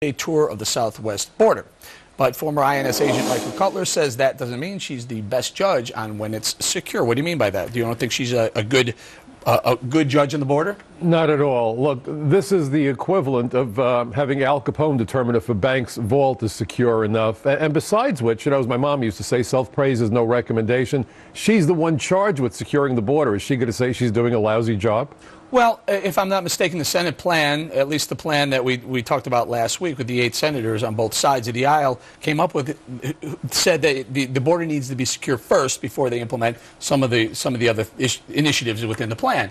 a tour of the southwest border. But former INS agent Michael Cutler says that doesn't mean she's the best judge on when it's secure. What do you mean by that? Do you don't think she's a good judge on the border? Not at all. Look, this is the equivalent of having Al Capone determine if a bank's vault is secure enough. And besides which, as my mom used to say, self-praise is no recommendation. She's the one charged with securing the border. Is she going to say she's doing a lousy job? Well, if I'm not mistaken, the Senate plan, at least the plan that we talked about last week with the 8 senators on both sides of the aisle, came up with, said that the border needs to be secure first before they implement some of the other initiatives within the plan.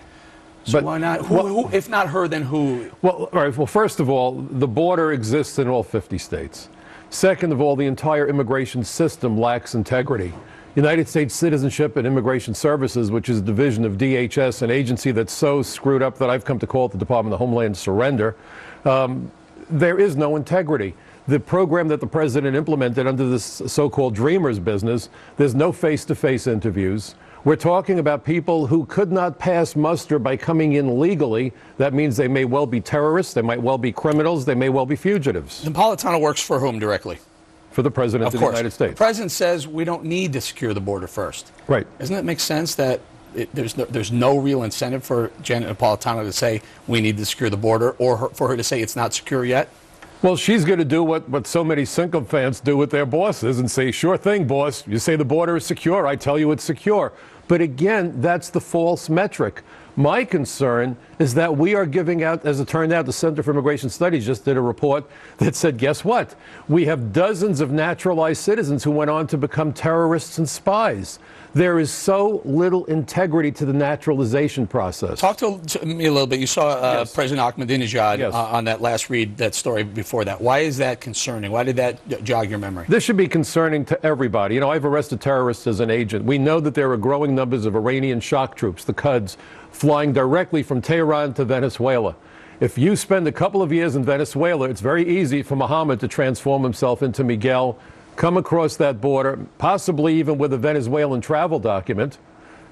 So but why not? Who, if not her, then who? Well, all right. Well, first of all, the border exists in all 50 states. Second of all, the entire immigration system lacks integrity. United States Citizenship and Immigration Services, which is a division of DHS, an agency that's so screwed up that I've come to call it the Department of Homeland Surrender, there is no integrity. The program that the president implemented under this so-called Dreamers business, there's no face-to-face interviews. We're talking about people who could not pass muster by coming in legally. That means they may well be terrorists, they might well be criminals, they may well be fugitives. Napolitano works for whom directly? For the President of the United States. The President says we don't need to secure the border first. Right. Doesn't it make sense that there's no real incentive for Janet Napolitano to say we need to secure the border, or for her to say it's not secure yet? Well, she's going to do what so many sycophants do with their bosses and say, sure thing, boss. You say the border is secure, I tell you it's secure. But again, that's the false metric. My concern is that we are giving out, as it turned out, the Center for Immigration Studies just did a report that said, guess what? We have dozens of naturalized citizens who went on to become terrorists and spies. There is so little integrity to the naturalization process. Talk to me a little bit. You saw Yes. President Ahmadinejad Yes. On that last read, that story before that. Why is that concerning? Why did that jog your memory? This should be concerning to everybody. I've arrested terrorists as an agent. We know that there are growing numbers of Iranian shock troops, the Quds, flying directly from Tehran to Venezuela. If you spend a couple of years in Venezuela, it's very easy for Muhammad to transform himself into Miguel, come across that border, possibly even with a Venezuelan travel document,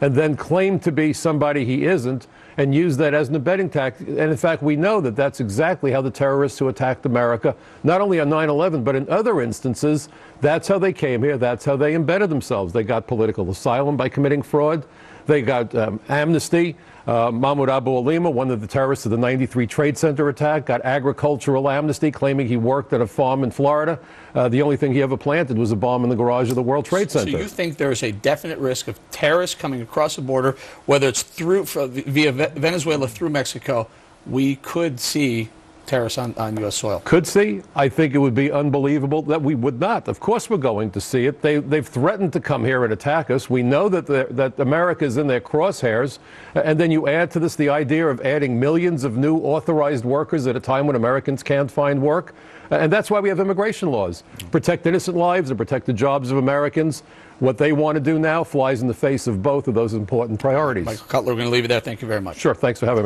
and then claim to be somebody he isn't, and use that as an abetting tactic. And in fact, we know that that's exactly how the terrorists who attacked America, not only on 9/11, but in other instances, that's how they came here, that's how they embedded themselves. They got political asylum by committing fraud. They got amnesty. Mahmoud Abu Alima, one of the terrorists of the '93 Trade Center attack, got agricultural amnesty, claiming he worked at a farm in Florida. The only thing he ever planted was a bomb in the garage of the World Trade Center. So you think there's a definite risk of terrorists coming across the border, whether it's via Venezuela through Mexico, we could see terrorists on U.S. soil? Could see. I think it would be unbelievable that we would not. Of course we're going to see it. They've threatened to come here and attack us. We know that America is in their crosshairs. And then you add to this the idea of adding millions of new authorized workers at a time when Americans can't find work. And that's why we have immigration laws. Protect innocent lives and protect the jobs of Americans. What they want to do now flies in the face of both of those important priorities. Michael Cutler, we're going to leave it there. Thank you very much. Sure. Thanks for having me.